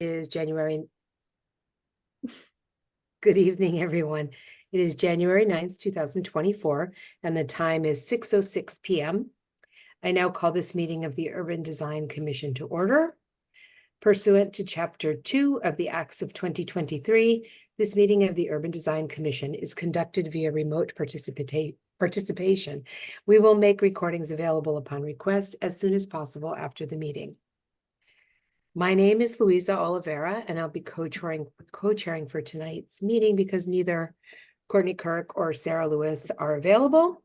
Is January. Good evening, everyone. It is January 9th, 2024, and the time is 6:06 p.m. I now call this meeting of the Urban Design Commission to order. Pursuant to Chapter 2 of the Acts of 2023, this meeting of the Urban Design Commission is conducted via remote participation. We will make recordings available upon request as soon as possible after the meeting. My name is Louisa Oliveira, and I'll be co-chairing for tonight's meeting because neither Courtney Kirk or Sarah Lewis are available.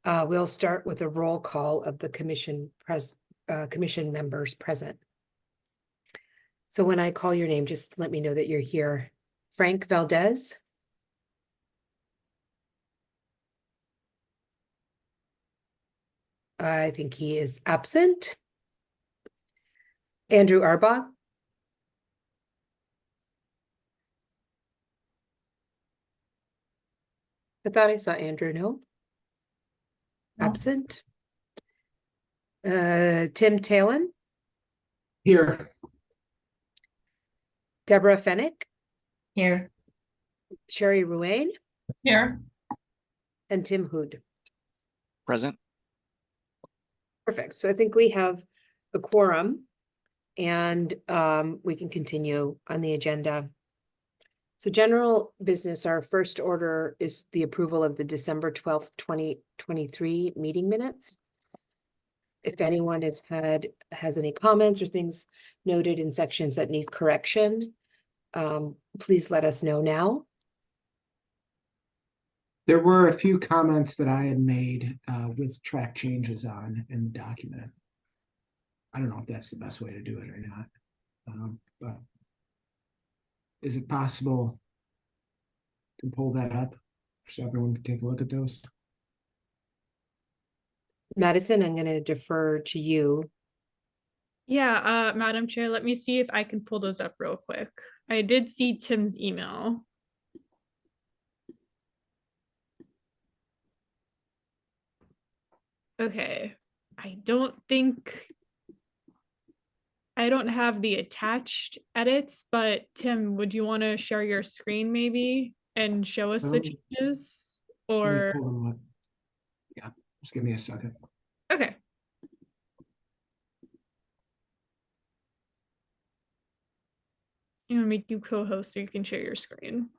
We'll start with a roll call of the commission members present. So when I call your name, just let me know that you're here. Frank Valdez. I think he is absent. Andrew Arbach. I thought I saw Andrew, no? Absent. Tim Talon. Here. Deborah Fennick. Here. Sherry Ruane. Here. And Tim Hood. Present. Perfect. So I think we have a quorum and we can continue on the agenda. So general business, our first order is the approval of the December 12th, 2023 meeting minutes. If anyone has any comments or things noted in sections that need correction, please let us know now. There were a few comments that I had made with track changes on in the document. I don't know if that's the best way to do it or not, but is it possible to pull that up so everyone can take a look at those? Madison, I'm going to defer to you. Yeah, Madam Chair, let me see if I can pull those up real quick. I did see Tim's email. Okay, I don't have the attached edits, but Tim, would you want to share your screen maybe and show us the changes? Let me Or pull them up. Yeah, just give me a second. okay. You want to make you co-host so you can share your screen.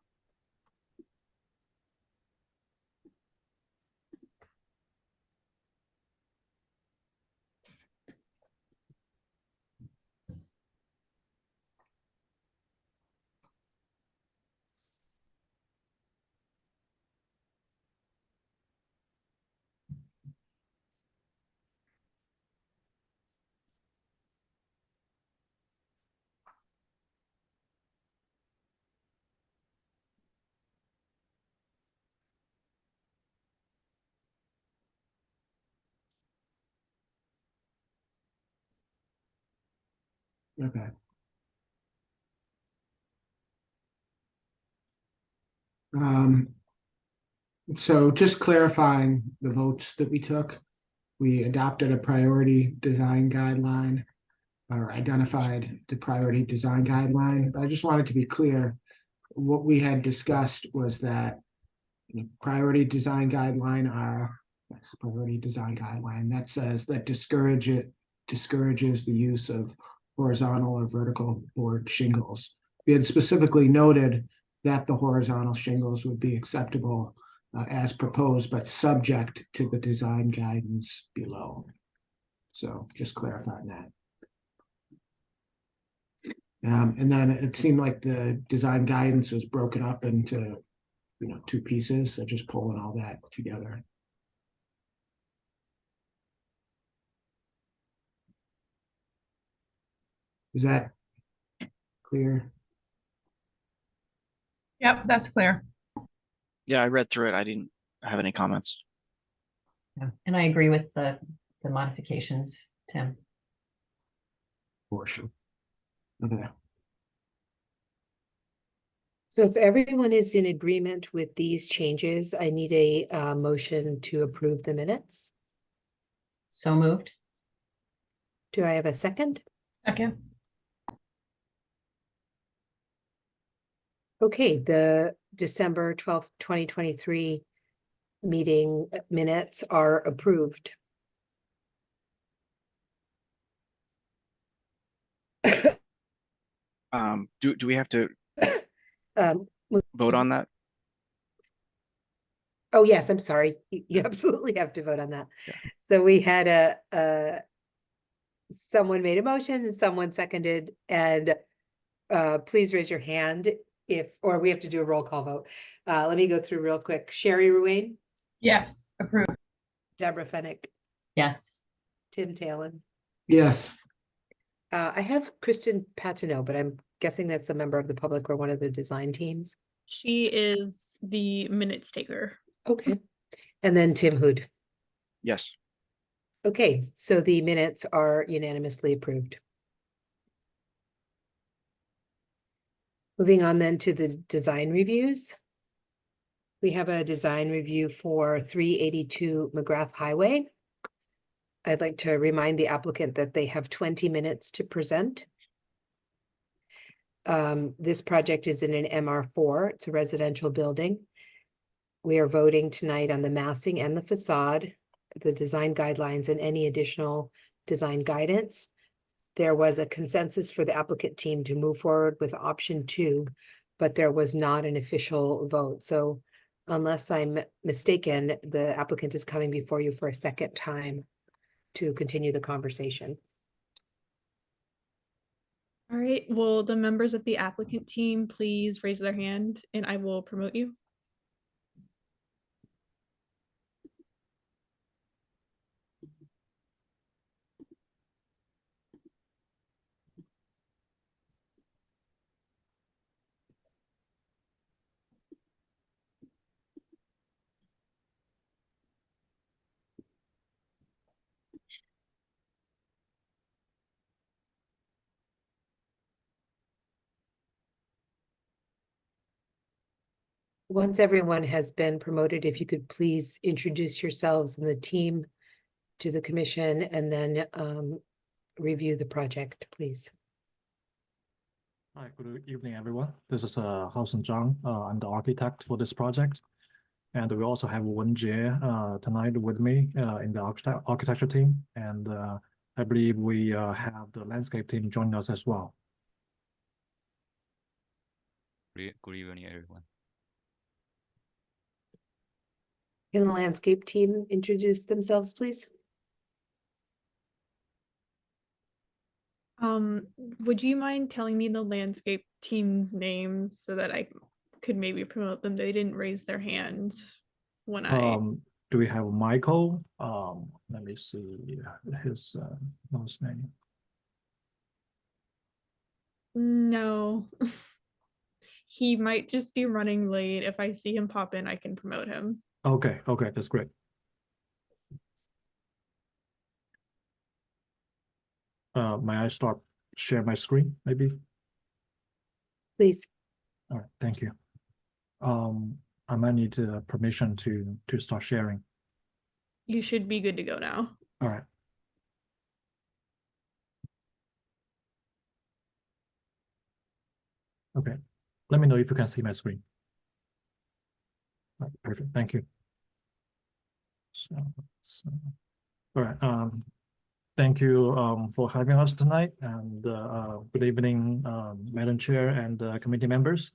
Okay. So just clarifying the votes that we took, we adopted a priority design guideline or identified the priority design guideline. But I just wanted to be clear, what we had discussed was that priority design guideline that's the priority design guideline that says that discourages the use of horizontal or vertical board shingles. We had specifically noted that the horizontal shingles would be acceptable as proposed, but subject to the design guidance below. So just clarifying that. And then it seemed like the design guidance was broken up into, two pieces. So just pulling all that together. Is that clear? Yep, that's clear. Yeah, I read through it. I didn't have any comments. Yeah, and I agree with the modifications, Tim. For sure. Okay. So if everyone is in agreement with these changes, I need a motion to approve the minutes. So moved. Do I have a second? Second. Okay, the December 12th, 2023 meeting minutes are approved. Do we have to Um, vote on that? oh, yes, I'm sorry. You absolutely have to vote on that. Yeah. So we had someone made a motion and someone seconded, and please raise your hand if, or we have to do a roll call vote. Let me go through real quick. Sherry Ruane, Yes, approved. Deborah Fennick, Yes. Tim Talon. Yes, I have Kristen Patino, but I'm guessing that's a member of the public or one of the design teams. She is the minutes taker. Okay. And then Tim Hood. Yes. Okay, so the minutes are unanimously approved. Moving on then to the design reviews. We have a design review for 382 McGrath Highway. I'd like to remind the applicant that they have 20 minutes to present. This project is in an MR4. It's a residential building. We are voting tonight on the massing and the facade, the design guidelines, and any additional design guidance. There was a consensus for the applicant team to move forward with option 2, but there was not an official vote. So unless I'm mistaken, the applicant is coming before you for a second time to continue the conversation. All right, will the members of the applicant team please raise their hand and I will promote you? Once everyone has been promoted, if you could please introduce yourselves and the team to the commission and then review the project, please. Hi, good evening, everyone. This is Haosen Zhang. I'm the architect for this project. And we also have Wen Jie tonight with me in the architecture team. And I believe we have the landscape team joining us as well. Good evening, everyone. Can the landscape team introduce themselves, please? Would you mind telling me the landscape team's names so that I could maybe promote them? They didn't raise their hand when I. Do we have Michael? Let me see his last name. No. He might just be running late. If I see him pop in, I can promote him. Okay, that's great. May I share my screen, maybe? Please. All right, thank you. I might need permission to start sharing. You should be good to go now. All right. Okay, let me know if you can see my screen. All right, perfect, thank you. So, all right, thank you for having us tonight, and good evening, Madam Chair and committee members.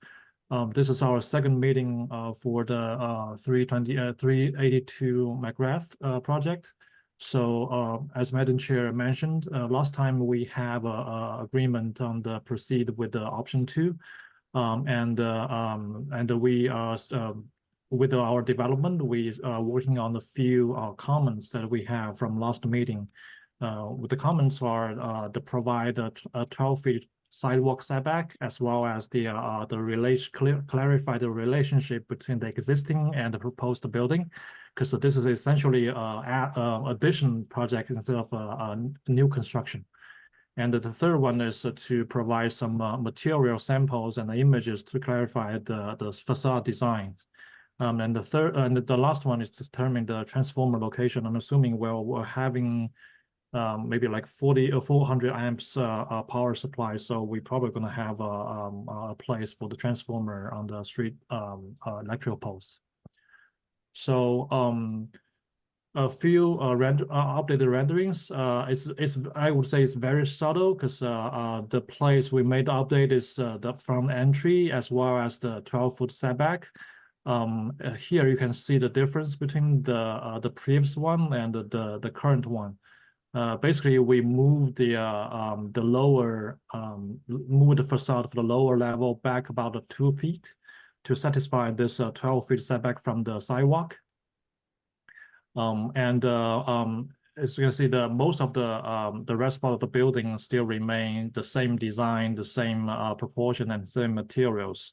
This is our second meeting for the 382 McGrath project. So as Madam Chair mentioned, last time we have a agreement on the proceed with the option 2, and we are with our development, we are working on a few comments that we have from last meeting. The comments are to provide a 12-feet sidewalk setback, as well as clarify the relationship between the existing and the proposed building, because this is essentially addition project instead of a new construction. And the third one is to provide some material samples and images to clarify the facade designs. And the last one is to determine the transformer location. I'm assuming we're having maybe like 40 or 400 amps power supply. So we're probably gonna have a place for the transformer on the street electrical poles. So a few updated renderings. It's I would say it's very subtle because the place we made the update is the front entry as well as the 12-foot setback. Here you can see the difference between the previous one and the current one. Basically, we moved the facade for the lower level back about 2 feet to satisfy this 12-feet setback from the sidewalk. As you can see, most of the rest part of the building still remain the same design, the same proportion, and same materials.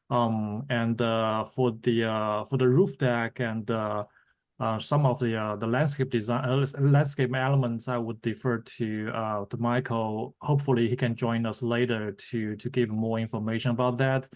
For the roof deck and some of the landscape design, landscape elements, I would defer to Michael. Hopefully, he can join us later to give more information about that.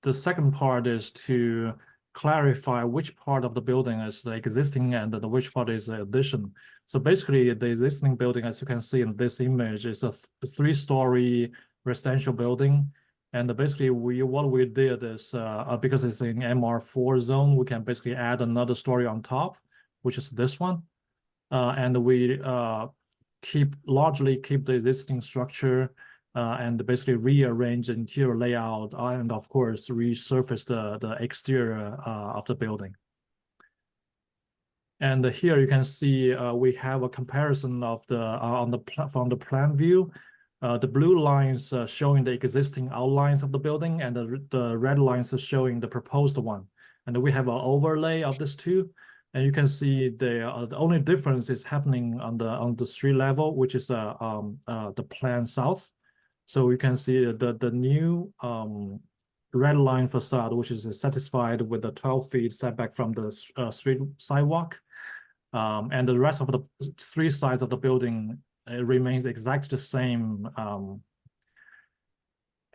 The second part is to clarify which part of the building is the existing and which part is the addition. So basically, the existing building, as you can see in this image, is a 3-story residential building. And basically, what we did is because it's in MR4 zone, we can basically add another story on top, which is this one. And we largely keep the existing structure and basically rearrange the interior layout and of course resurface the exterior of the building. And here you can see we have a comparison of from the plan view. The blue lines showing the existing outlines of the building, and the red lines are showing the proposed one. And we have an overlay of these two, and you can see the only difference is happening on the street level, which is the plan south. So you can see the new red line facade, which is satisfied with the 12 feet setback from the street sidewalk, and the rest of the 3 sides of the building. It remains exactly the same. For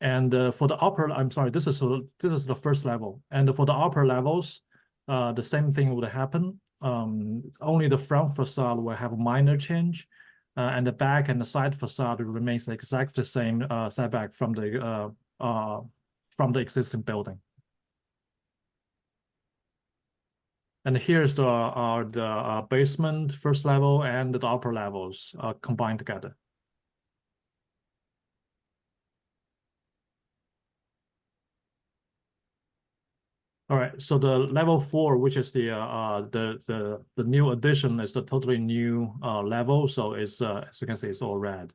the upper, I'm sorry, this is the first level. And for the upper levels, the same thing would happen. Only the front facade will have a minor change, and the back and the side facade remains exactly the same setback from the existing building. And here's the basement, first level, and the upper levels combined together. All right, so the level 4, which is the new addition, is the totally new level. So it's as you can see, it's all red.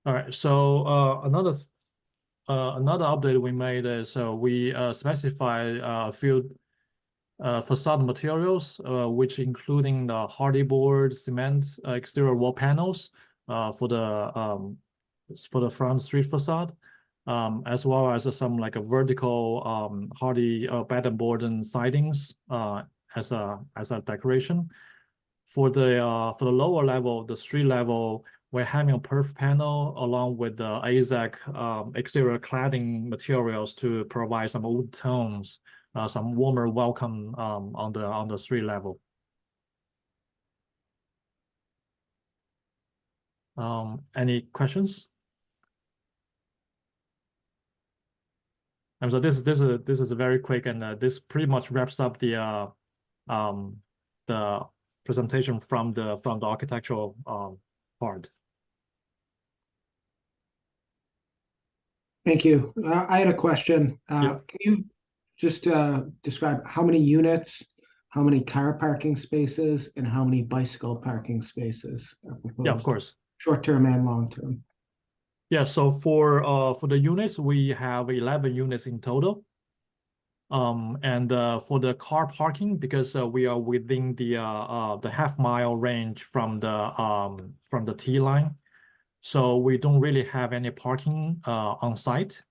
All right, so another update we made is we specified a few facade materials, which including the hardy board, cement, exterior wall panels for the front street facade, as well as some like a vertical hardy bed and board and sidings as a decoration. For the lower level, the street level, we're having a perf panel along with the AZEK exterior cladding materials to provide some wood tones, some warmer welcome on the street level. Any questions? And so this is very quick, and this pretty much wraps up the presentation from the architectural part. Thank you. I had a question. Yeah. Can you just describe how many units, how many car parking spaces, and how many bicycle parking spaces are proposed? Yeah, of course. Short-term and long-term. Yeah, so for the units, we have 11 units in total. And for the car parking, because we are within the half-mile range from the T line, so we don't really have any parking on site,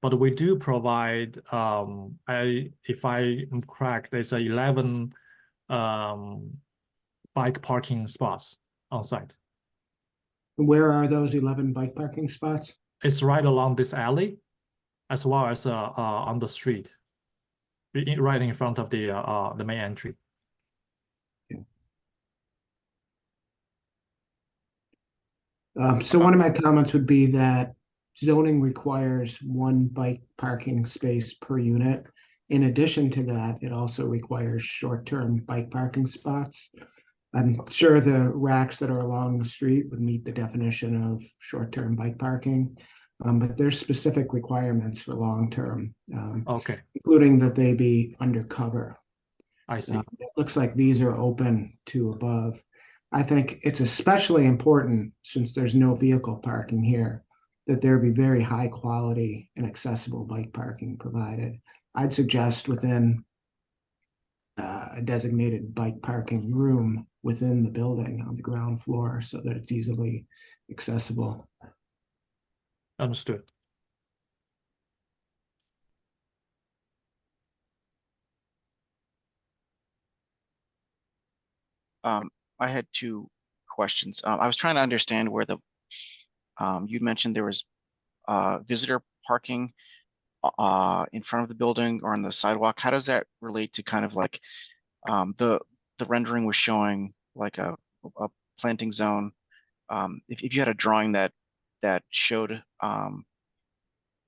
but we do provide. If I am correct, there's 11 bike parking spots on site. Where are those 11 bike parking spots? it's right along this alley, as well as on the street, right in front of the main entry. So one of my comments would be that zoning requires one bike parking space per unit. In addition to that, it also requires short-term bike parking spots. I'm sure the racks that are along the street would meet the definition of short-term bike parking. But there's specific requirements for long-term, Okay, including that they be undercover. I see. It looks like these are open to above. I think it's especially important, since there's no vehicle parking here, that there be very high quality and accessible bike parking provided. I'd suggest within a designated bike parking room within the building on the ground floor so that it's easily accessible. Understood. I had two questions. I was trying to understand where you mentioned there was visitor parking in front of the building or on the sidewalk. How does that relate to kind of like the rendering was showing like a planting zone? If you had a drawing that showed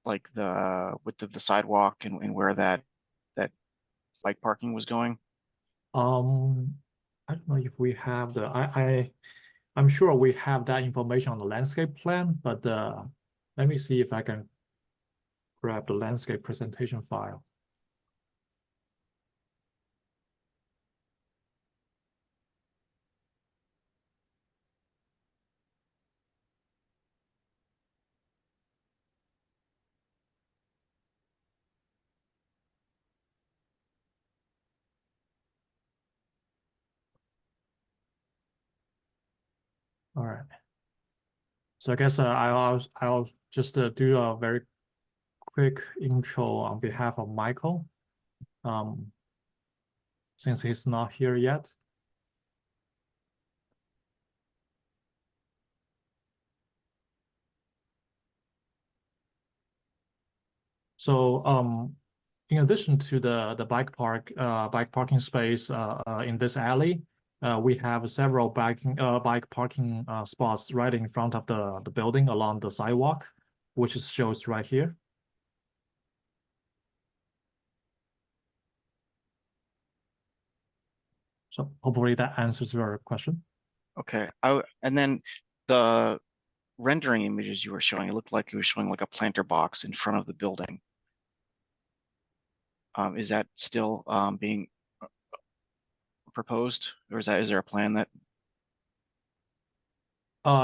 like the width of the sidewalk and where that bike parking was going. I don't know if we have I'm sure we have that information on the landscape plan, but let me see if I can grab the landscape presentation file. All right. So I guess I'll just do a very quick intro on behalf of Michael, since he's not here yet. So in addition to the bike parking space in this alley, we have several bike parking spots right in front of the building along the sidewalk, which is shows right here. So hopefully that answers your question. Okay. And then the rendering images you were showing, it looked like you were showing like a planter box in front of the building. Is that still being proposed, or is there a plan that?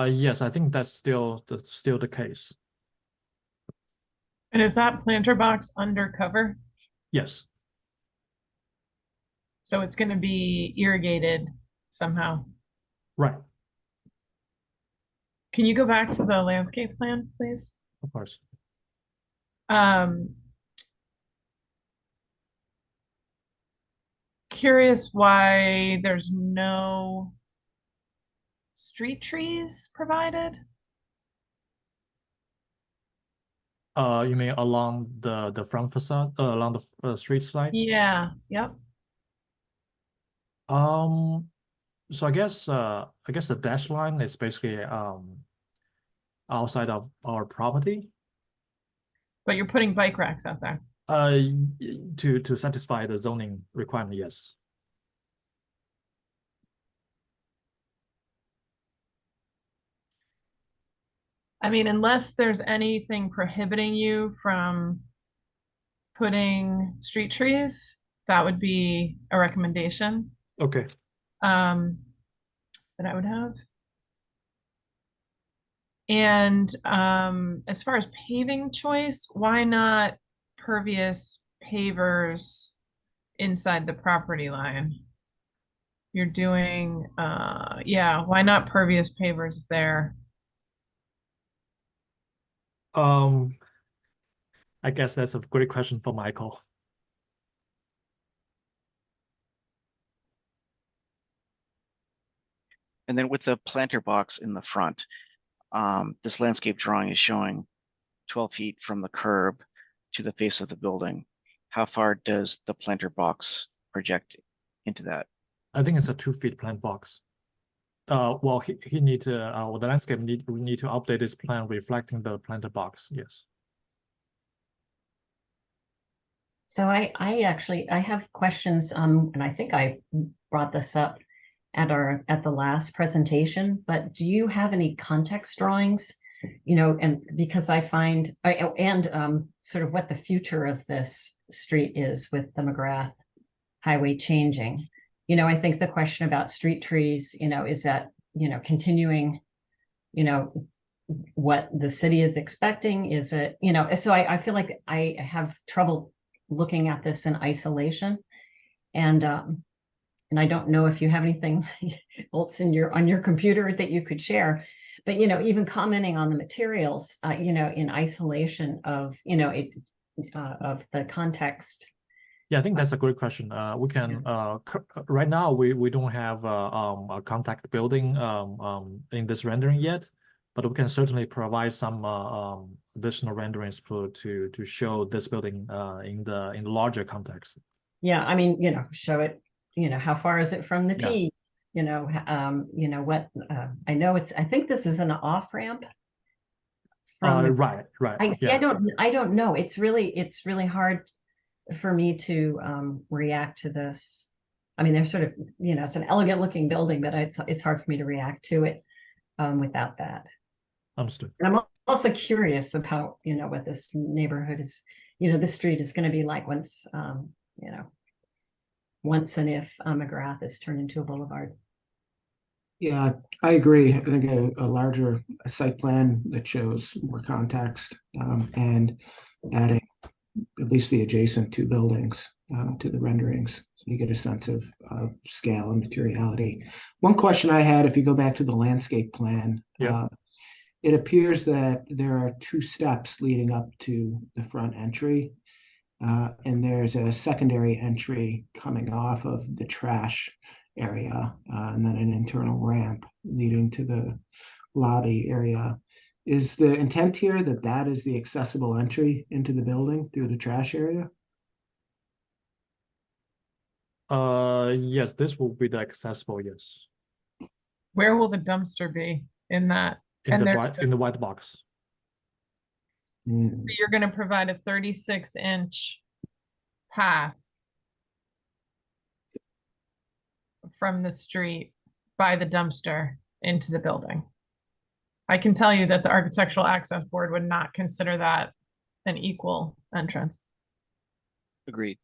Yes, I think that's still the case. And is that planter box undercover? Yes. So it's going to be irrigated somehow. Right. Can you go back to the landscape plan, please? Of course. Curious why there's no street trees provided? You mean along the front facade, along the street side? Yeah, yep. So I guess the dash line is basically outside of our property. But you're putting bike racks out there. To satisfy the zoning requirement, yes. I mean, unless there's anything prohibiting you from putting street trees, that would be a recommendation Okay. that I would have. And as far as paving choice, why not pervious pavers inside the property line? You're doing, yeah, why not pervious pavers there? I guess that's a great question for Michael. And then with the planter box in the front, this landscape drawing is showing 12 feet from the curb to the face of the building. How far does the planter box project into that? I think it's a 2 feet plant box. Well, he need to, the landscape we need to update this plan reflecting the planter box, yes. So I actually, I have questions, and I think I brought this up at the last presentation, but do you have any context drawings? You know, and because I find, sort of what the future of this street is with the McGrath Highway changing. You know, I think the question about street trees, you know, is that, you know, continuing, you know, what the city is expecting? Is it, you know, so I feel like I have trouble looking at this in isolation. And I don't know if you have anything else on your computer that you could share, but, you know, even commenting on the materials, you know, in isolation of, you know, of the context. Yeah, I think that's a great question. We can right now we don't have a contact building in this rendering yet, but we can certainly provide some additional renderings to show this building in the larger context. Yeah, I mean, you know, show it, you know, how far is it from the Yeah. T? You know, what, I know I think this is an off ramp. Right. I don't know. It's really hard for me to react to this. I mean, there's sort of, you know, it's an elegant looking building, but it's hard for me to react to it without that. Understood. And I'm also curious about, you know, what this neighborhood is, you know, this street is going to be like once, you know, once and if McGrath is turned into a boulevard. Yeah, I agree. I think a larger site plan that shows more context and adding at least the adjacent two buildings to the renderings, so you get a sense of scale and materiality. One question I had, if you go back to the landscape plan, Yeah. it appears that there are two steps leading up to the front entry, and there's a secondary entry coming off of the trash area, and then an internal ramp leading to the lobby area. Is the intent here that that is the accessible entry into the building through the trash area? Yes, this will be the accessible, yes. Where will the dumpster be in that? In And the white box. You're going to provide a 36-inch path from the street by the dumpster into the building. I can tell you that the Architectural Access Board would not consider that an equal entrance. Agreed.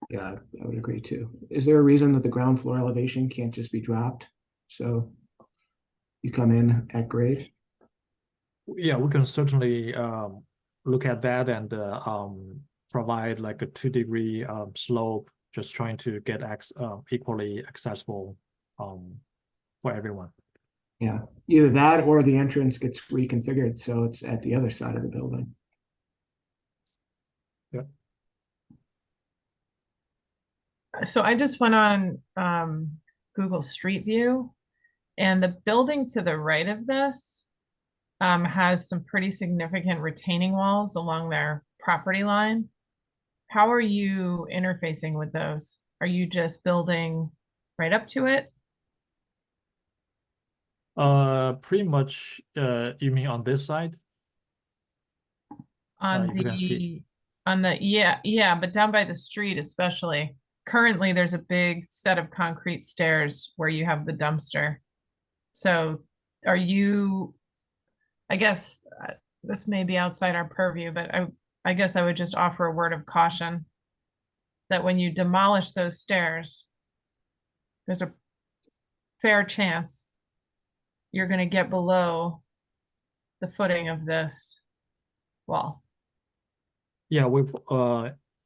Yeah, I would agree too. Is there a reason that the ground floor elevation can't just be dropped? So you come in at grade? Yeah, we can certainly look at that and provide like a 2-degree slope, just trying to get equally accessible for everyone. Yeah, either that or the entrance gets reconfigured so it's at the other side of the building. Yeah. So I just went on Google Street View, and the building to the right of this has some pretty significant retaining walls along their property line. How are you interfacing with those? Are you just building right up to it? Pretty much, you mean on this side? On if you can see. yeah, but down by the street especially. Currently, there's a big set of concrete stairs where you have the dumpster. So are you, I guess this may be outside our purview, but I guess I would just offer a word of caution that when you demolish those stairs, there's a fair chance you're going to get below the footing of this wall. Yeah, we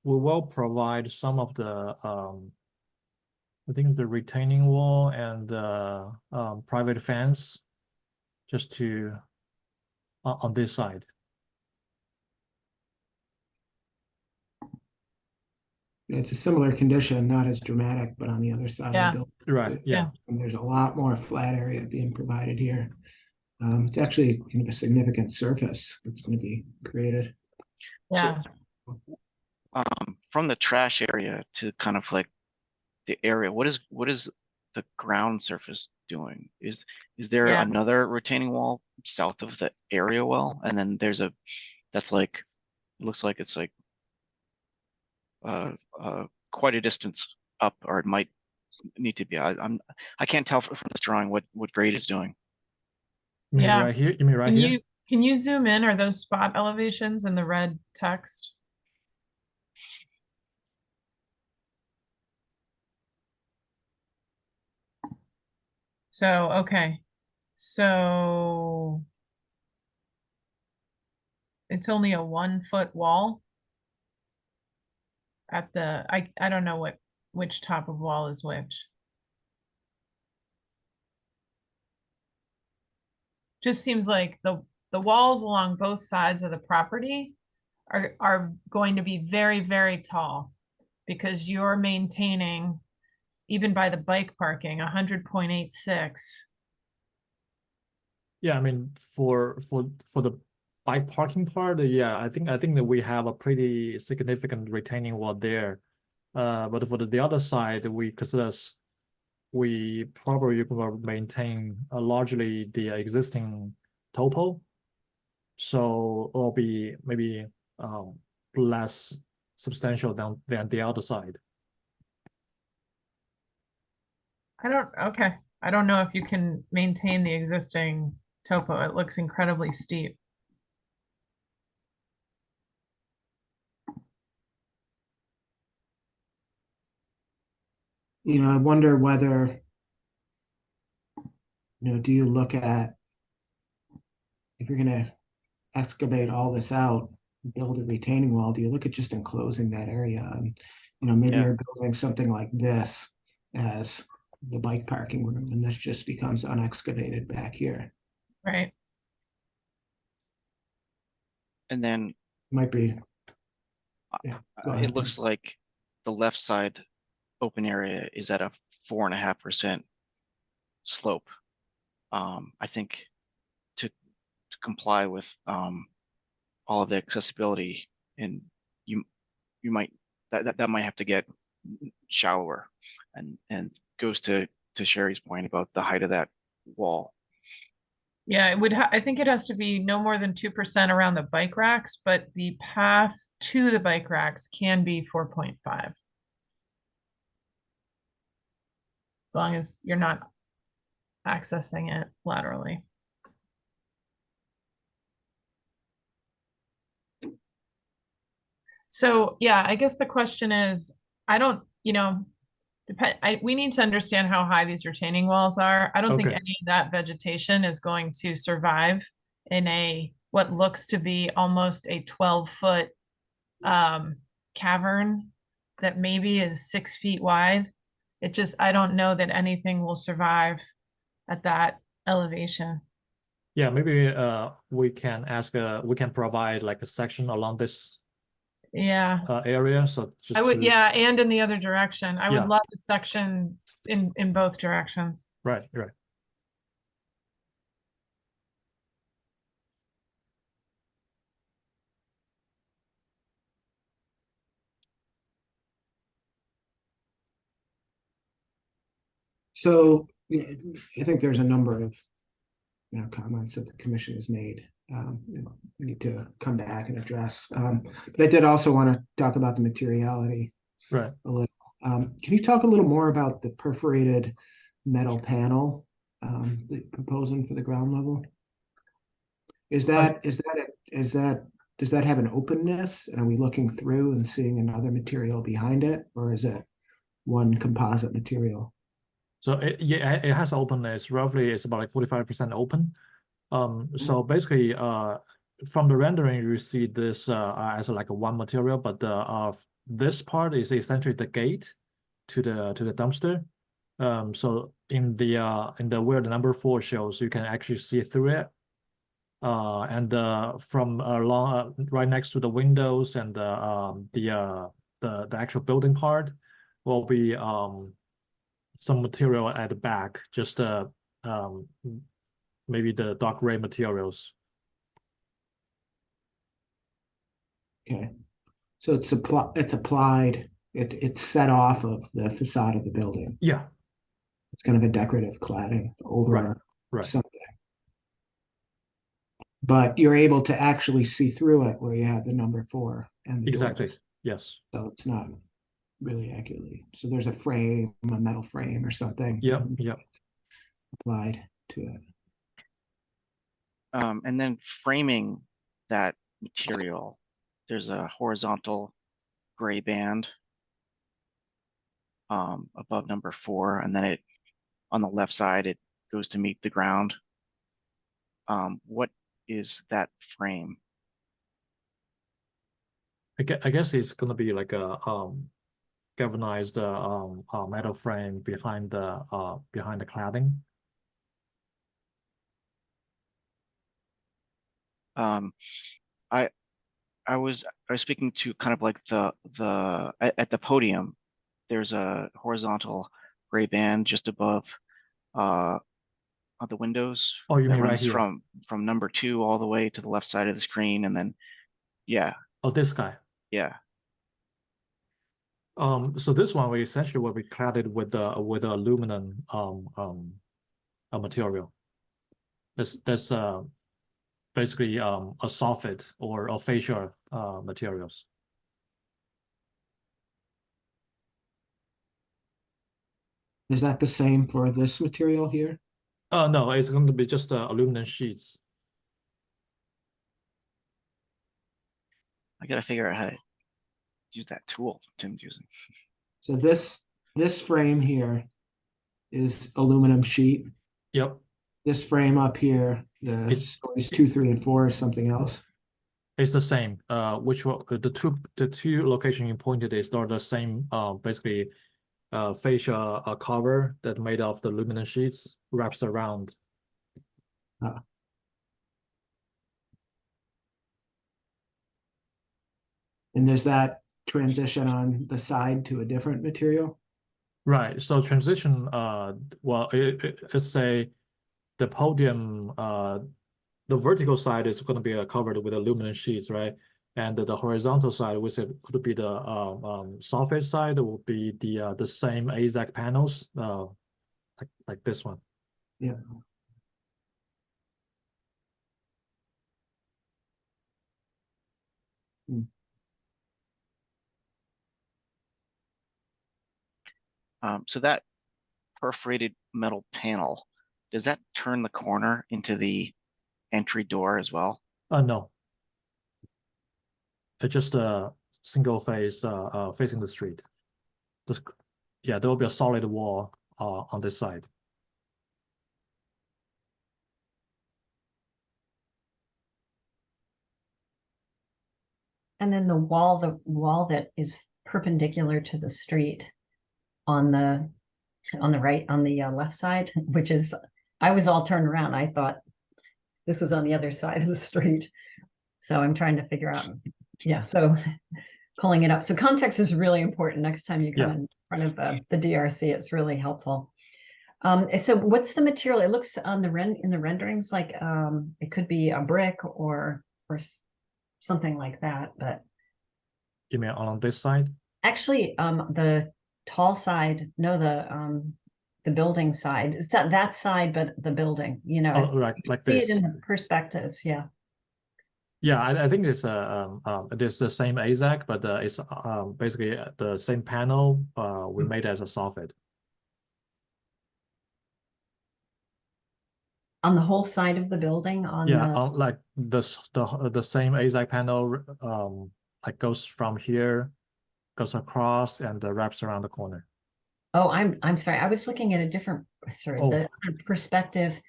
will provide some of the I think the retaining wall and private fence just to on this side. It's a similar condition, not as dramatic, but on the other side Yeah. of the building. Right, yeah. And there's a lot more flat area being provided here. It's actually kind of a significant surface that's going to be created. Yeah, From the trash area to kind of like the area, what is the ground surface doing? Is there Yeah. another retaining wall south of the area well? And then there's a, that's like, looks like it's like quite a distance up, or it might need to be. I can't tell from this drawing what grade is doing. You mean Yeah. right here? You mean right can here? you zoom in? Are those spot elevations in the red text? So, okay, so it's only a 1 foot wall at the, I don't know which top of wall is which. Just seems like the walls along both sides of the property are going to be very, very tall because you're maintaining, even by the bike parking, 100.86. Yeah, I mean for the bike parking part, yeah, I think that we have a pretty significant retaining wall there. But for the other side, we probably will maintain largely the existing topo. So it'll be maybe less substantial than the other side. Okay, I don't know if you can maintain the existing topo. It looks incredibly steep. I wonder whether, do you look at, if you're going to excavate all this out, build a retaining wall, do you look at just enclosing that area? And, maybe Yeah. you're building something like this as the bike parking room, and this just becomes unexcavated back here. Right. And then Might be. Yeah, go ahead. it looks like the left side open area is at a 4.5% slope. I think to comply with all of the accessibility, and you might that might have to get shallower, and goes to Sherry's point about the height of that wall. Yeah, it would I think it has to be no more than 2% around the bike racks, but the path to the bike racks can be 4.5. As long as you're not accessing it laterally. So yeah, I guess the question is, I don't, we need to understand how high these retaining walls are. I don't think Okay. any of that vegetation is going to survive in what looks to be almost a 12-foot cavern that maybe is 6 feet wide. I don't know that anything will survive at that elevation. Yeah, maybe we can provide like a section along this Yeah, area. So just I would, to, yeah, and in the other direction. I would Yeah. love a section in both directions. right. So I think there's a number of comments that the commission has made. We need to come back and address. But I did also want to talk about the materiality Right. a little. Can you talk a little more about the perforated metal panel that you're proposing for the ground level? Does that have an openness? And are we looking through and seeing another material behind it, or is it one composite material? So it has openness. Roughly, it's about like 45% open. So basically, from the rendering, you see this as like a one material, but this part is essentially the gate to the dumpster. So in the where the number 4 shows, you can actually see through it. And from along right next to the windows and the actual building part will be some material at the back, just maybe the dark gray materials. Okay. So it's applied, it's set off of the facade of the building. Yeah, It's kind of a decorative cladding over right. something. But you're able to actually see through it where you have the number 4 and the doors. Exactly. Yes. So it's not really accurately. So there's a frame, a metal frame or something. Yep. Yep. Applied to it. And then framing that material, there's a horizontal gray band above number 4, and then it on the left side it goes to meet the ground. What is that frame? I guess it's gonna be like a galvanized metal frame behind the cladding. I was speaking to kind of like at the podium, there's a horizontal gray band just above the windows. Oh, you that mean right runs here? from number 2 all the way to the left side of the screen, and then Oh, this guy. yeah. So this one we essentially will be cladded with the aluminum material. That's basically a soffit or a fascia materials. Is that the same for this material here? No, it's going to be just aluminum sheets. I gotta figure out how to use that tool Tim's using. So this frame here is aluminum sheet. Yep. This frame up here, the It's- stories 2, 3, and 4 is something else. It's the same. The two location you pointed is are the same. Basically, fascia cover that made of the aluminum sheets wraps around. And there's that transition on the side to a different material. Right. So transition. Well, it's the podium. The vertical side is going to be covered with aluminum sheets, right? And the horizontal side, which could be the soffit side, will be the same AZAC panels, like this one. Yeah. So that perforated metal panel, does that turn the corner into the entry door as well? No. It's just a single phase facing the street. Yeah, there will be a solid wall on this side. And then the wall that is perpendicular to the street on the right, on the left side, which is, I was all turned around. I thought this was on the other side of the street. So I'm trying to figure out, yeah, so pulling it up. So context is really important next time you come Yeah. in front of the DRC. It's really helpful. So what's the material? It looks on in the renderings like it could be a brick or something like that, but You mean on this side? actually the tall side, no, the building side. It's not that side, but the building, you know. Oh, right, like See this. it in the perspectives, yeah. Yeah, I think it's the same AZAC, but it's basically the same panel we made as a soffit. On the whole side of the building, on Yeah, the, like the same AZAC panel like goes from here, goes across and wraps around the corner. oh, I'm sorry, I was looking at a different, sorry, Oh. the perspective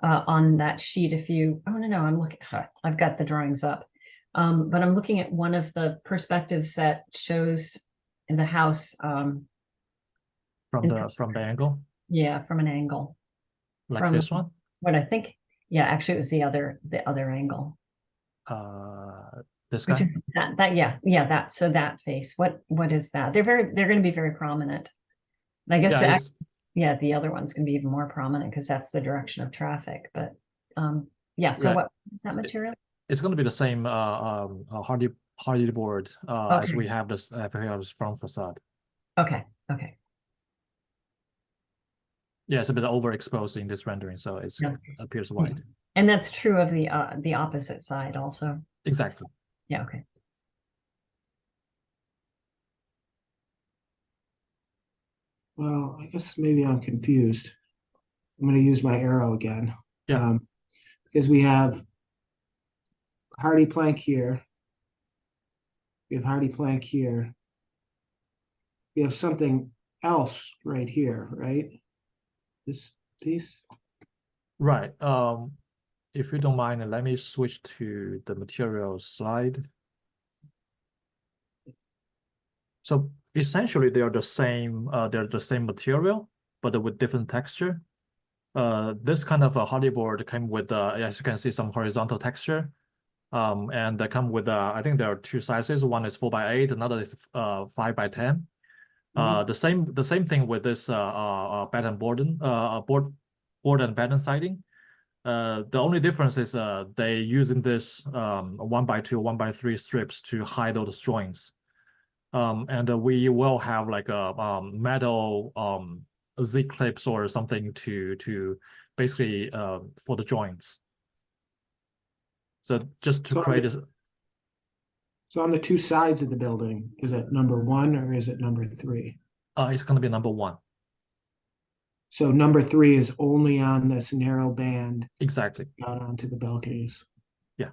on that sheet. If you, oh no, I'm looking, I've got the drawings up. But I'm looking at one of the perspectives that shows in the house, From In the angle, yeah, from an angle. like From- this one. What I think, yeah, actually it was the other angle. This Which guy. is that, so that face, what is that? They're going to be very prominent. And I guess, Yeah, it's, yeah, the other one's gonna be even more prominent because that's the direction of traffic, but Yeah, so Right. what is that material? It's going to be the same hardy board as Okay. we have this front facade. Okay, okay. Yeah, it's a bit overexposed in this rendering, so it Yeah. appears white. And that's true of the opposite side also. Exactly. Yeah, okay. Well, I guess maybe I'm confused. I'm gonna use my arrow again. Yeah. Because we have hardy plank here. We have hardy plank here. We have something else right here, right? This piece. Right. If you don't mind, let me switch to the materials slide. So essentially, they are the same. They're the same material, but with different texture. This kind of a hardy board came with, as you can see, some horizontal texture. And they come with, I think there are two sizes. One is 4x8, another is 5x10. The same thing with this batten board and batten siding. The only difference is they using this 1x2, 1x3 strips to hide all the joints. And we will have like a metal Z clips or something to basically for the joints. So just to So create on So on the two sides of the building, is it number 1 or is it number 3? it's going to be number 1. So number 3 is only on this narrow band Exactly. out onto the balconies. Yeah.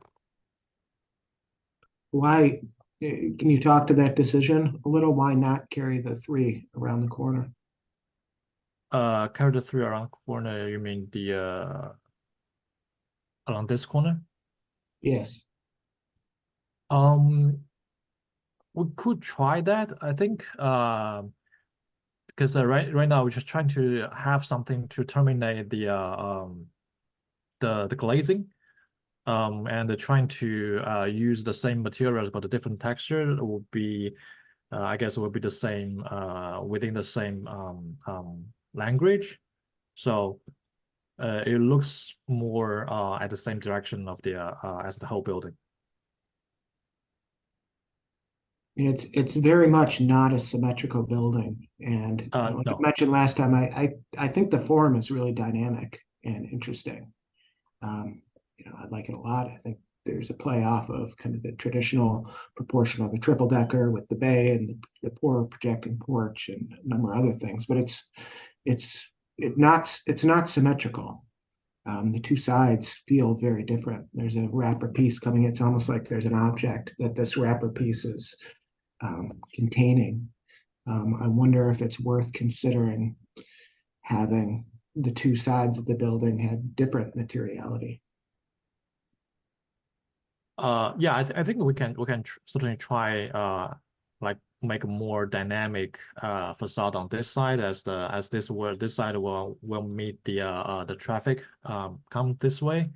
Why, can you talk to that decision a little? Why not carry the 3 around the corner? Carry the 3 around corner, you mean the along this corner? Yes. We could try that, I think, because right now we're just trying to have something to terminate the glazing, and trying to use the same materials but a different texture will be, I guess, it will be the same within the same language. So it looks more at the same direction of the as the whole building. It's very much not a symmetrical building, and like No. I mentioned last time, I think the form is really dynamic and interesting. I like it a lot. I think there's a play off of kind of the traditional proportion of a triple decker with the bay and the poor projecting porch and a number of other things, but it's not symmetrical. The two sides feel very different. There's a wrapper piece coming. It's almost like there's an object that this wrapper piece is containing. I wonder if it's worth considering having the two sides of the building have different materiality. Yeah, I think we can certainly try like make a more dynamic facade on this side as this side will meet the traffic come this way.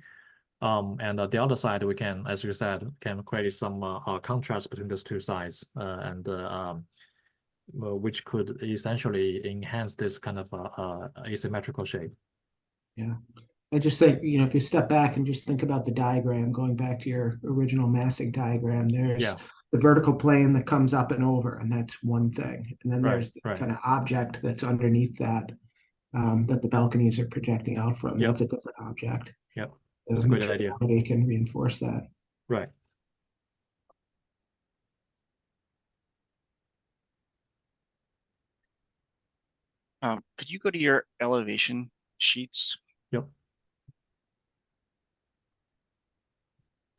And the other side we can, as you said, can create some contrast between those two sides and which could essentially enhance this kind of asymmetrical shape. Yeah. I just think, if you step back and just think about the diagram, going back to your original massing diagram, there's the vertical plane that comes up and over, and that's one thing. And then there's the kind of object that's underneath that, that the balconies are projecting out from. That's a different object. Yep. That's a great idea. Can reinforce that. Right. Could you go to your elevation sheets? Yep.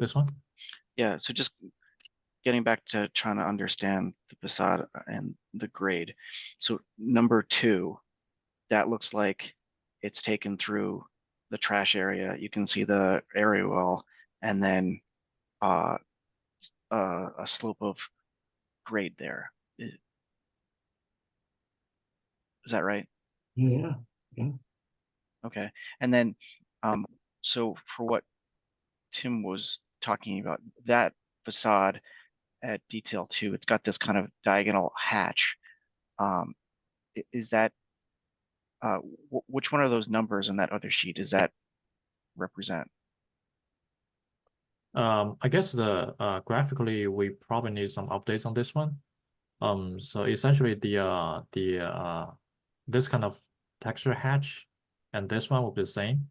This one? Yeah, so just getting back to trying to understand the facade and the grade. So number 2, that looks like it's taken through the trash area. You can see the area well, and then a slope of grade there. Is that right? Yeah. Okay. And then, so for what Tim was talking about, that facade at detail 2, it's got this kind of diagonal hatch. Is that, which one are those numbers in that other sheet? Is that represent? I guess the graphically we probably need some updates on this one. So essentially this kind of texture hatch and this one will be the same.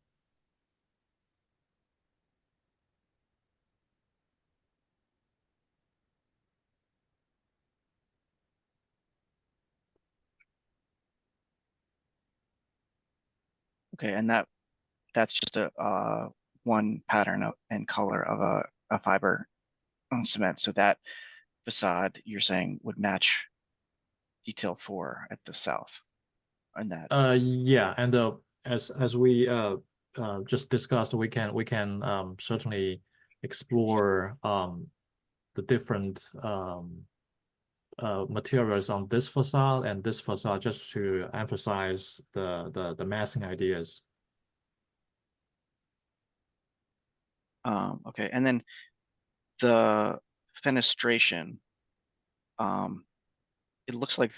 Okay, and that's just a one pattern and color of a fiber on cement. So that facade you're saying would match detail 4 at the south, and that. Yeah, and as we just discussed, we can certainly explore the different materials on this facade and this facade just to emphasize the massing ideas. Okay, and then the fenestration, it looks like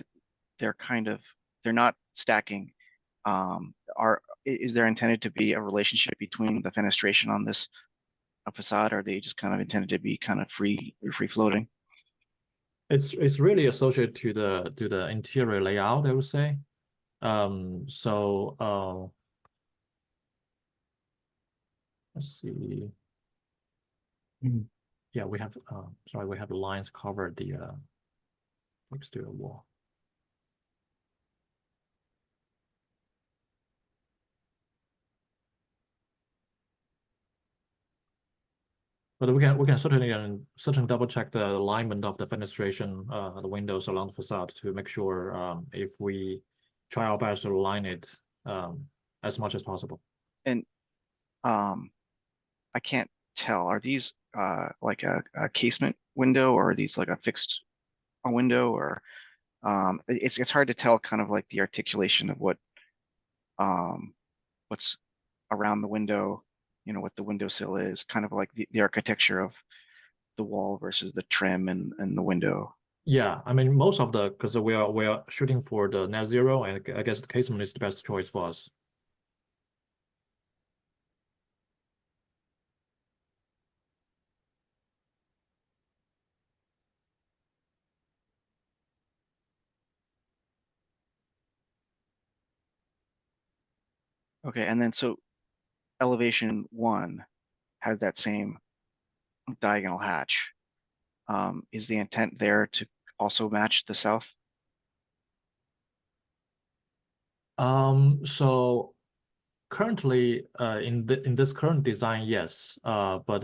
they're not stacking. Is there intended to be a relationship between the fenestration on this facade, or are they just kind of intended to be kind of free floating? It's really associated to the interior layout, I would say. Let's see. Mhm. Yeah, we have sorry, we have lines cover the exterior wall. But we can certainly double check the alignment of the fenestration, the windows along the facade to make sure if we try our best to align it as much as possible. And I can't tell, are these like a casement window, or are these like a fixed window, or it's hard to tell kind of like the articulation of what's around the window, what the windowsill is, kind of like the architecture of the wall versus the trim and the window. Yeah, I mean most of because we are shooting for the net zero, and I guess the casement is the best choice for us. Okay, and then so elevation 1 has that same diagonal hatch. Is the intent there to also match the south? So currently in this current design, yes. But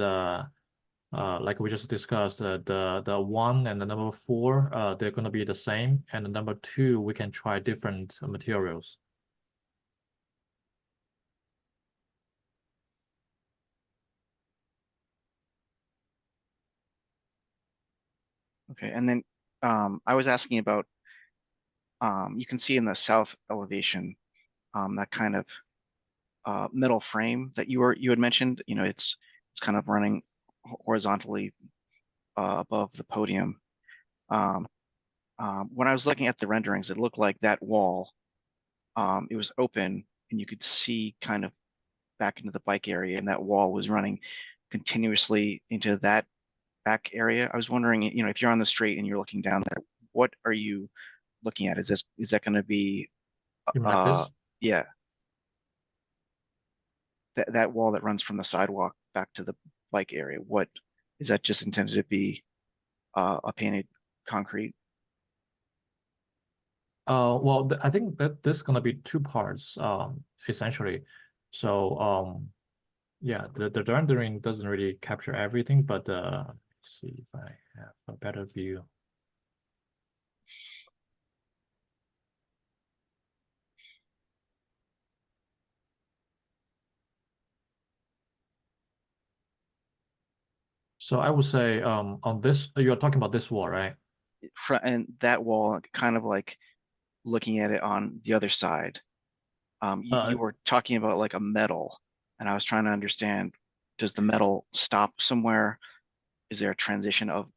like we just discussed, the 1 and the number 4, they're gonna be the same, and the number 2, we can try different materials. Okay, and then I was asking about, you can see in the south elevation, that kind of metal frame that you had mentioned. It's kind of running horizontally above the podium. When I was looking at the renderings, it looked like that wall, it was open and you could see kind of back into the bike area, and that wall was running continuously into that back area. I was wondering, if you're on the street and you're looking down there, what are you looking at? Is that going to be, You mean like this? yeah, that wall that runs from the sidewalk back to the bike area? What is that just intended to be a painted concrete? Well, I think that this is gonna be 2 parts, essentially. So, yeah, the rendering doesn't really capture everything, but let's see if I have a better view. So I would say on this, you're talking about this wall, right? And that wall, kind of like looking at it on the other side. You were talking about like a metal, and I was trying to understand, does the metal stop somewhere? Is there a transition of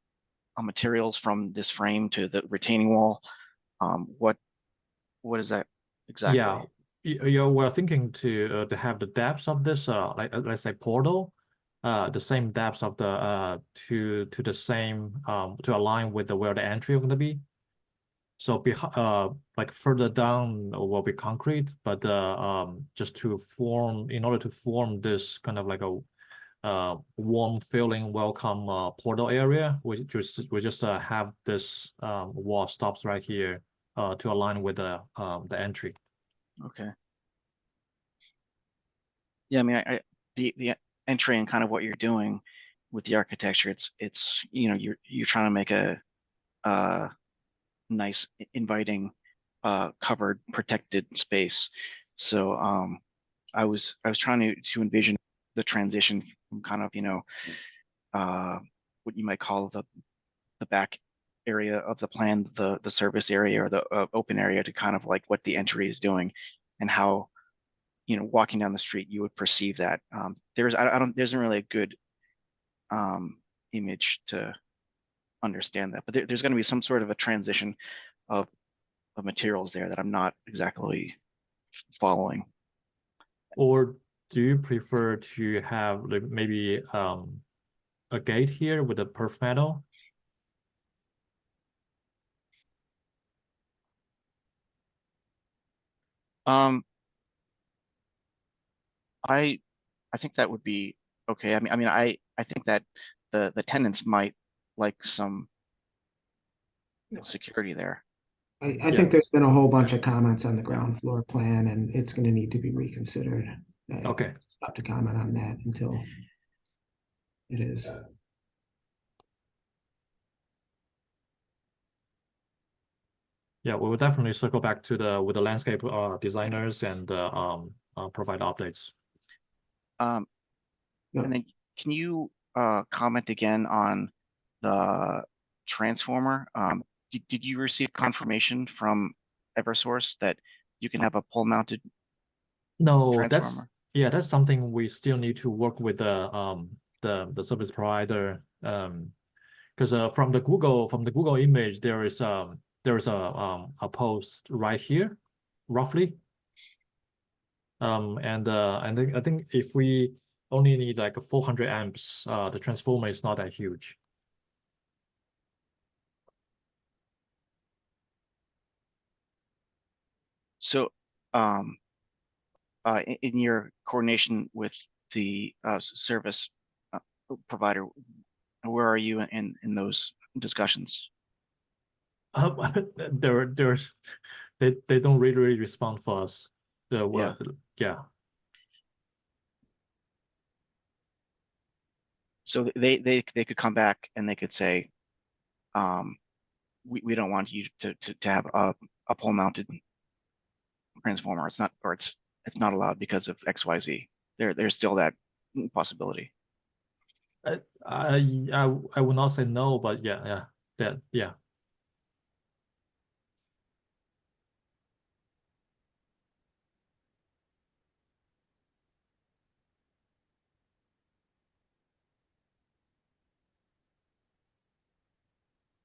materials from this frame to the retaining wall? What is that exactly? Yeah, we're thinking to have the depths of this like let's say portal, the same depths of the to the same to align with the where the entry going to be. So like further down will be concrete, but just to form in order to form this kind of like a warm feeling welcome portal area, we just have this wall stops right here to align with the entry. Okay. Yeah, I mean, the entry and kind of what you're doing with the architecture, it's you know you're trying to make a nice, inviting, covered, protected space. So I was trying to envision the transition from kind of what you might call the back area of the plan, the service area or the open area, to kind of like what the entry is doing, and how walking down the street you would perceive that. There isn't really a good image to understand that, but there's going to be some sort of a transition of materials there that I'm not exactly following. Or do you prefer to have like maybe a gate here with a perf metal? I think that would be okay. I think that the tenants might like some security there. I think there's been a whole bunch of comments on the ground floor plan, and it's gonna need to be reconsidered. Okay. Stop to comment on that until it is. Yeah, we will definitely circle back to with the landscape designers and provide updates. And Yep. then can you comment again on the transformer? Did you receive confirmation from Eversource that you can have a pole mounted No, transformer? that's something we still need to work with the service provider. Because from the Google image there is a post right here, roughly. And I think if we only need like 400 amps, the transformer is not that huge. So, in your coordination with the service provider, where are you in those discussions? They don't really respond for us. Yeah. So they could come back and they could say, we don't want you to have a pole mounted transformer. It's not allowed because of XYZ. There's still that possibility. I would not say no, but yeah.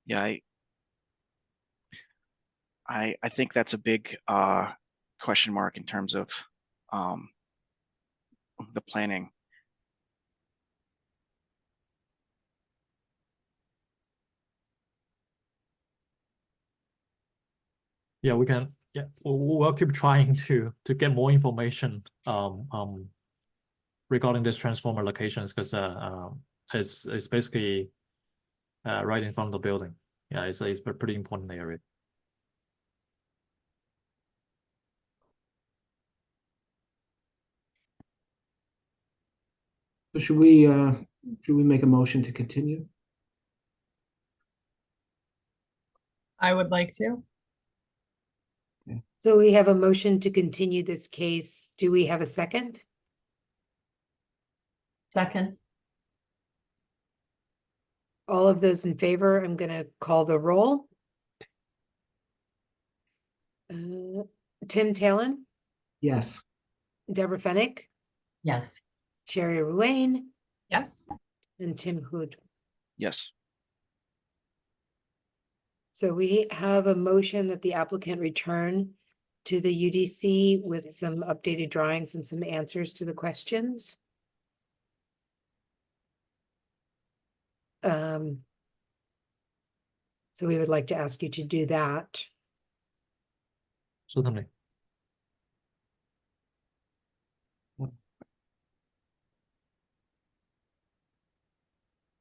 Yeah, I think that's a big question mark in terms of the planning. Yeah, we can. Yeah, we'll keep trying to get more information regarding this transformer locations, because it's basically right in front of the building. Yeah, it's a pretty important area. So should we make a motion to continue? I would like to. So we have a motion to continue this case. Do we have a second? Second. All of those in favor, I'm gonna call the roll. Tim Talon, Yes. Deborah Fennick, Yes. Sherry Ruane, Yes. and Tim Hood. Yes. So we have a motion that the applicant return to the UDC with some updated drawings and some answers to the questions. So we would like to ask you to do that. Certainly.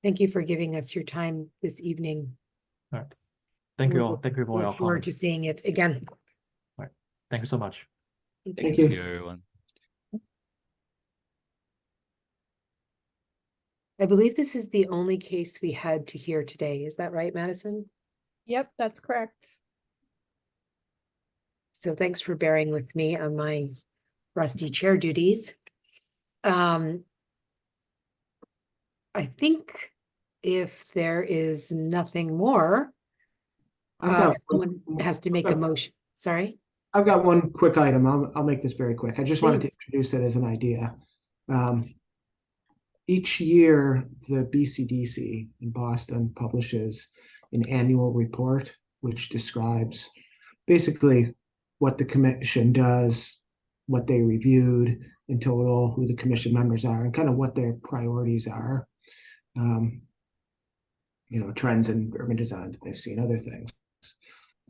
Thank you for giving us your time this evening. All right. Thank We you all. look- Thank you for your Look forward to comments. seeing it again. Thank you so much. Thank Thank you. you, everyone. I believe this is the only case we had to hear today. Is that right, Madison? Yep, that's correct. So thanks for bearing with me on my rusty chair duties. I think if there is nothing more, I've got someone has to make a motion. Sorry? I've got one quick item. I'll make this very quick. I just wanted to Please. introduce it as an idea. Each year, the BCDC in Boston publishes an annual report which describes basically what the commission does, what they reviewed in total, who the commission members are, and kind of what their priorities are. Trends in urban design that they've seen, other things.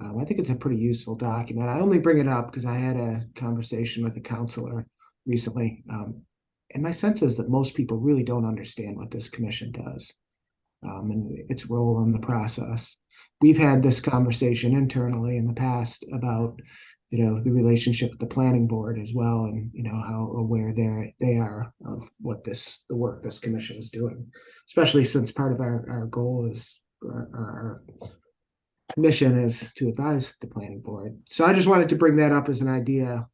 I think it's a pretty useful document. I only bring it up because I had a conversation with a counselor recently. And my sense is that most people really don't understand what this commission does and its role in the process. We've had this conversation internally in the past about, the relationship with the planning board as well, and how aware they are of what the work this commission is doing, especially since part of our goal is our mission is to advise the planning board. So I just wanted to bring that up as an idea.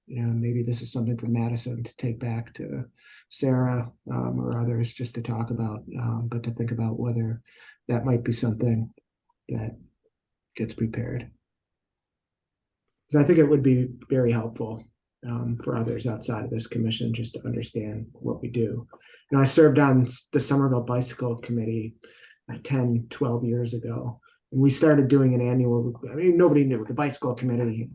Maybe this is something for Madison to take back to Sarah or others just to talk about, but to think about whether that might be something that gets prepared. Because I think it would be very helpful for others outside of this commission just to understand what we do. I served on the Somerville Bicycle Committee 10, 12 years ago. And we started doing an annual, nobody knew, the bicycle committee,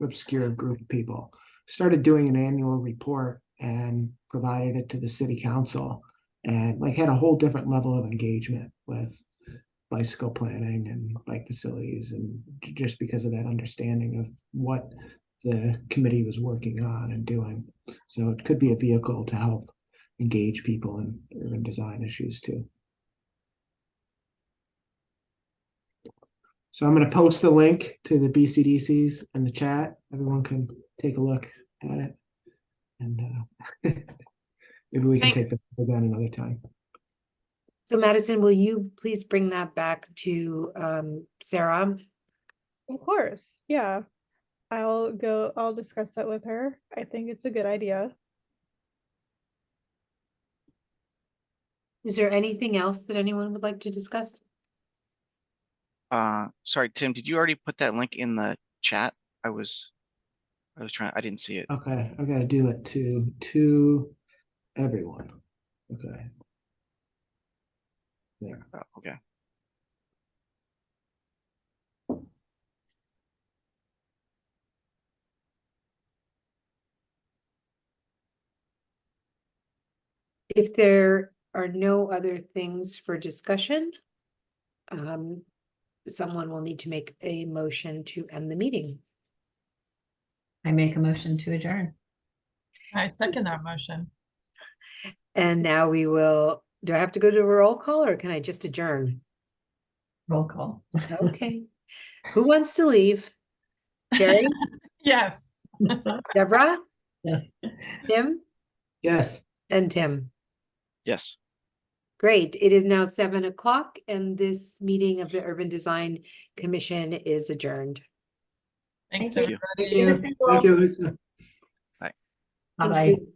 obscure group of people, started doing an annual report and provided it to the city council and had a whole different level of engagement with bicycle planning and bike facilities, and just because of that understanding of what the committee was working on and doing. So it could be a vehicle to help engage people in urban design issues too. So I'm going to post the link to the BCDCs in the chat. Everyone can take a look at it. And maybe we can take Thanks. that again another time. So Madison, will you please bring that back to Sarah? Of course, yeah. I'll discuss that with her. I think it's a good idea. Is there anything else that anyone would like to discuss? Sorry, Tim, did you already put that link in the chat? I didn't see it. Okay, I've got to do it to everyone. Okay. There. Oh, okay. If there are no other things for discussion, someone will need to make a motion to end the meeting. I make a motion to adjourn. I second that motion. And now we will, do I have to go to a roll call or can I just adjourn? Roll call. Okay. Who wants to leave? Carrie, Yes. Deborah, Yes. Tim, Yes. and Tim. Yes. Great. It is now 7 o'clock and this meeting of the Urban Design Commission is adjourned. Thanks, Thank you. everybody. Thank you, Lisa. Bye Thank bye. you.